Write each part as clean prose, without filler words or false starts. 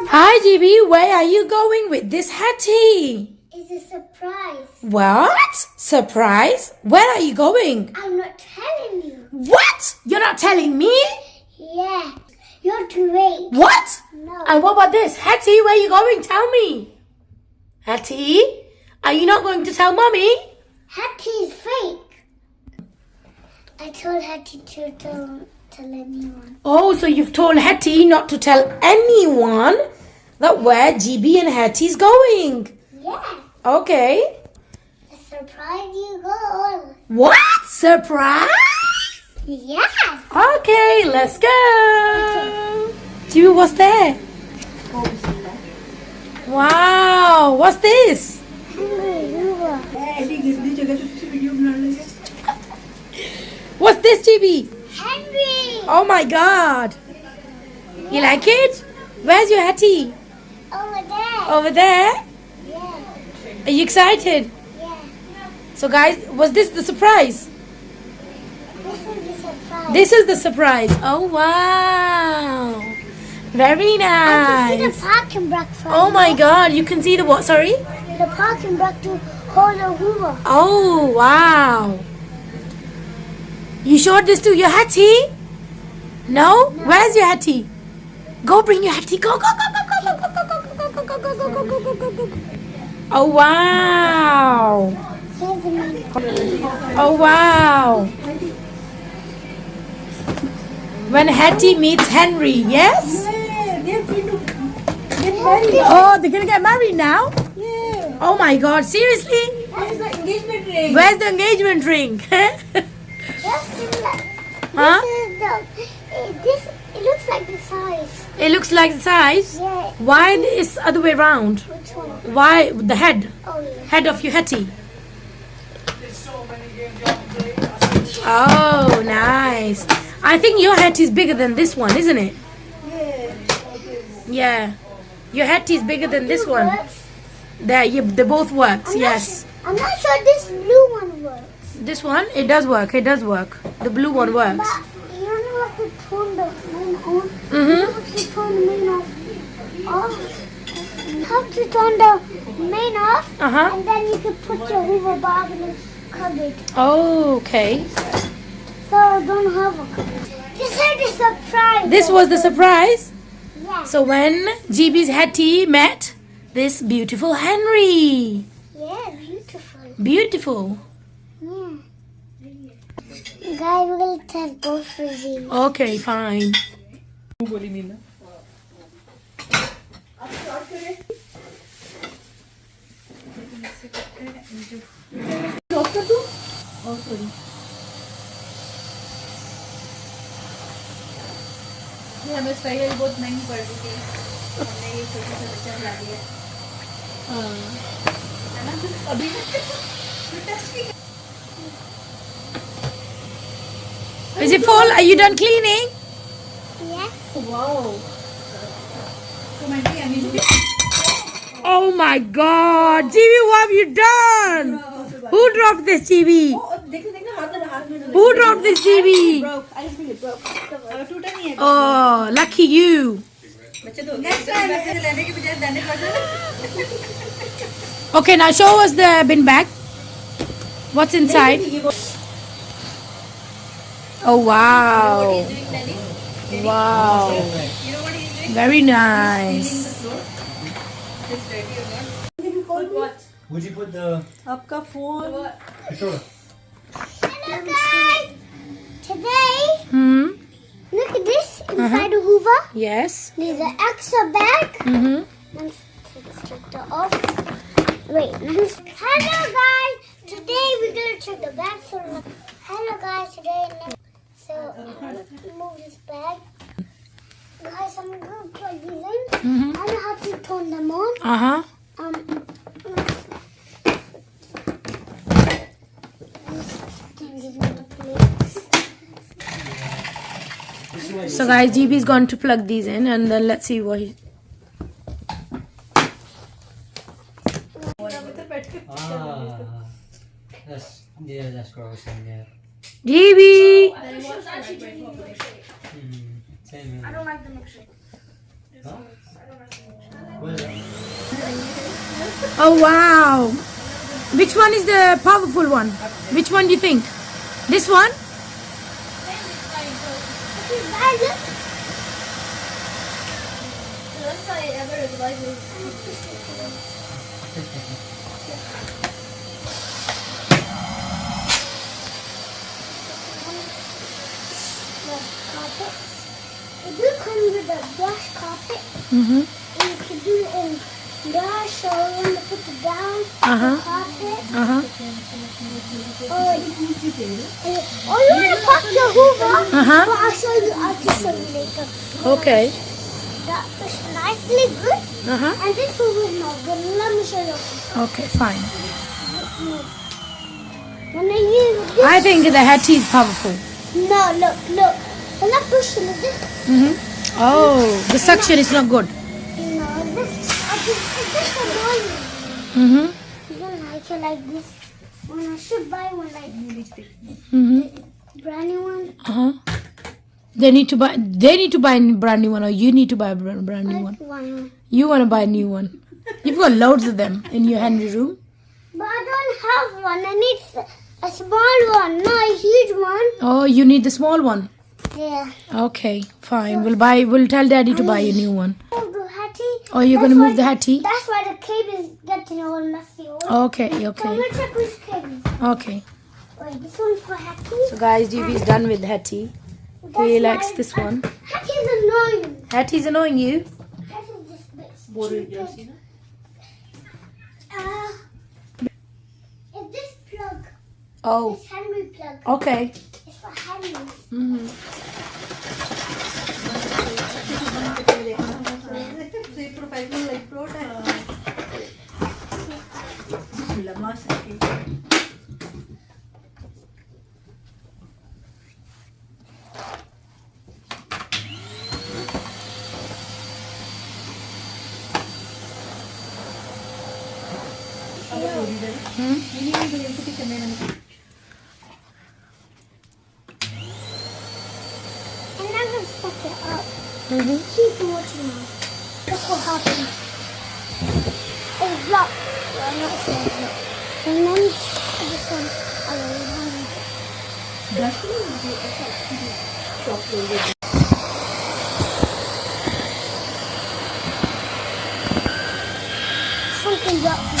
Hi, GB. Where are you going with this hetty? It's a surprise. What? Surprise? Where are you going? I'm not telling you. What? You're not telling me? Yeah. You have to wait. What? No. And what about this? Hetty, where are you going? Tell me. Hetty, are you not going to tell Mommy? Hattie is fake. I told Hattie to tell anyone. Oh, so you've told Hetty not to tell anyone that where GB and Hetty's going. Yeah. Okay. A surprise you go. What? Surprise? Yes. Okay, let's go. GB, what's there? Wow, what's this? What's this, GB? Henry. Oh my God. You like it? Where's your Hetty? Over there. Over there? Yeah. Are you excited? Yeah. So guys, was this the surprise? This This is the surprise. is the surprise. Oh wow. Very I can see nice. the parking brake from Oh my here. God, you can see the what, sorry? The parking brake to hold the Hoover. Oh wow. You showed this to your Hattie? No? Where's your Hattie? Go bring your Hattie. Go, go, go, go, go, go, go, go, go, go, go, go, go, go, go, go, go, go. Oh wow. Here's the money. Oh wow. When Hattie meets Henry, yes? They're going to get married. Oh, they're gonna get married now? Yeah. Oh my God, seriously? Where's the engagement ring? Where's the engagement ring? Huh? It looks like the size. It looks like the size. Yeah. Why is other way around? Which one? Why the head? Oh yeah. Head of your Hetty. Oh, nice. I think your Hetty is bigger than this one, isn't it? Yeah. Yeah. Your Hetty is bigger than this one. Works. They both works, I'm yes. I'm not sure this blue one works. This one, it does work. It does work. The blue one works. But you don't have to turn the main on. You Mm-hmm. have to turn the main off. You have to turn the main off, Uh-huh. and then you can put your Hoover bag in the cupboard. Oh, okay. So I don't have a cupboard. This is the surprise. This was the surprise. Yeah. So when GB's Hetty met this beautiful Henry. Yeah, beautiful. Beautiful. Yeah. Guys, we're gonna test both for these. Okay, fine. ये हमें spiral बहुत महंगी पड़ रही थी हमने ये छोटा सा बच्चा ला दिया है ना अभी Is it full? Are you done cleaning? Yes. Wow तो मैं भी अभी Oh my God. GB, what have you done? Who dropped this, GB? देखो देखो हाथ में Who dropped this, GB? broke I feel it broke टूटा नहीं है Oh, lucky you. बच्चे तो नेक्स्ट टाइम ऐसे लेने के बजाय देने पड़ते Okay, now show us the bin bag. What's inside? Oh, wow. Wow. Very nice. Would you put the आपका phone controller? Hello, guys. Today, Hmm? look at this inside the Hoover. Yes. There's an extra bag. Mm-hmm. Let's check the off. Wait. Hello, guys. Today we're gonna check the bag. Hello, guys. Today, so move this bag. Guys, I'm gonna plug these in. Mm-hmm. I know how to turn them on. Uh-huh. So guys, GB is going to plug these in and then let's see what he... That's gross in there. GB! Same. I don't like the milkshake. Huh? What is that? Oh wow! Which one is the powerful one? Which one do you think? This one? First I ever realized it. Carpet. It do come with a brush carpet. Mm-hmm. And you can do it in brush or when you put it down. Uh-huh. Carpet. Uh-huh. Or you want to pop your Hoover? Uh-huh. But I'll just show you later. Okay. That is nicely good. Uh-huh. And this Hoover is not good. Let me show you. Okay, fine. When I use this. I think the hetty is powerful. No, look. I'm not pushing it. This. Mm-hmm. Oh, the suction is not good. No, this. It's just annoying. Mm-hmm. You don't like it like this. When I should buy one like Mm-hmm. brand new one. Uh-huh. They need to buy a brand new one, or you need to buy a brand new one. Like one. You want to buy a new one. You've got loads of them in your handy room. But I don't have one. I need a small one, not a huge one. Oh, you need the small one. Yeah. Okay, fine. We'll tell Daddy to buy a new one. Move the hatty. Oh, you're That's gonna move why- the hatty? That's why the cable is getting all messy. Okay, So I'm okay, gonna check which cable. okay. Wait, this one's for hatty. So guys, DB is done with hetty. He likes this one. Hatty is annoying. Hetty's annoying you? Hatty is just a bit stupid. If this plug, Oh, this Henry plug, okay. it's for Henry's. Mm-hmm. Say professional like pro Bismillah, mashallah. And I'm gonna stuck it up. Mm-hmm. Keep watching now. Look what happened. It's blocked. Well, I'm not sure it's blocked. And then this one, I don't know. Something blocked me.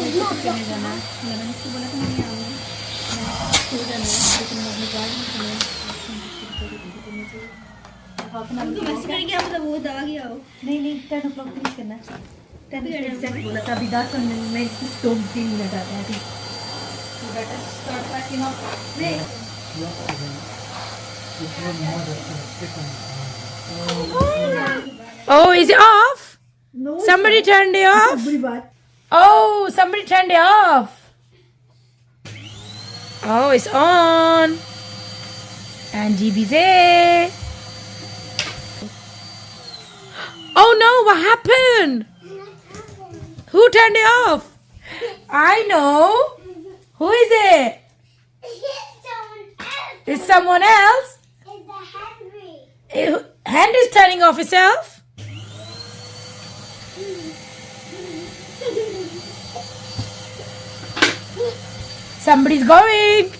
It's not blocked now. वैसे करेंगे आप मतलब वो दवा गया हो नहीं 10 o'clock finish करना है 10 एग्जैक्ट बोला था अभी 10 मिनट में 2-3 मिनट आते हैं ठीक so that is start packing up wait Oh, is it off? no Somebody turned it off? बुरी बात Oh, somebody turned it off. Oh, it's on. And GB's there. Oh no, what happened? Who turned it off? I know. Who is it? It's someone else? It's the Henry. Hand is turning off itself? Somebody's going.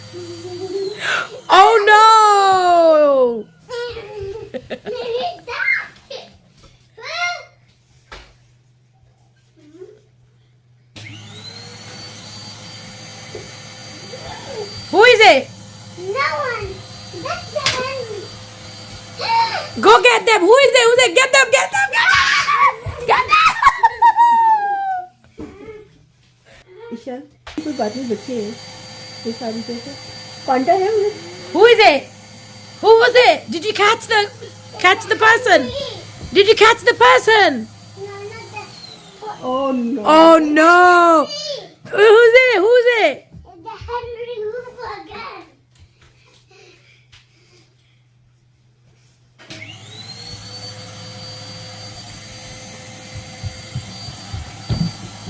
Oh no! Who is it? No one. That's the Henry. Go get them. Who is it? Who's it? Get them, get them, get them! Get them! Ishan कोई बात नहीं बच्चे हैं ये सारी चीजें पांडा है उन्हें Who is it? Who was it? Did you catch the person? Did you catch the person? No, not that. oh no Oh no! Who's it? Who's it? It's the Henry Hoover again.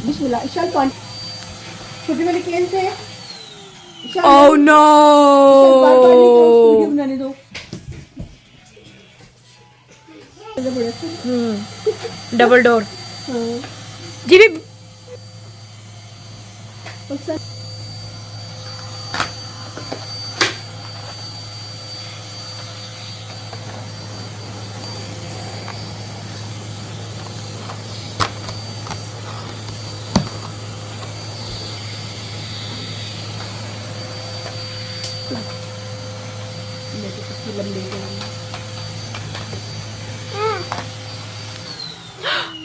बिस्मिल्लाह ईशान पांडा छोटे वाले केन से Ishan Oh no! Video बनाने दो double door जी भी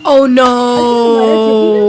Oh no!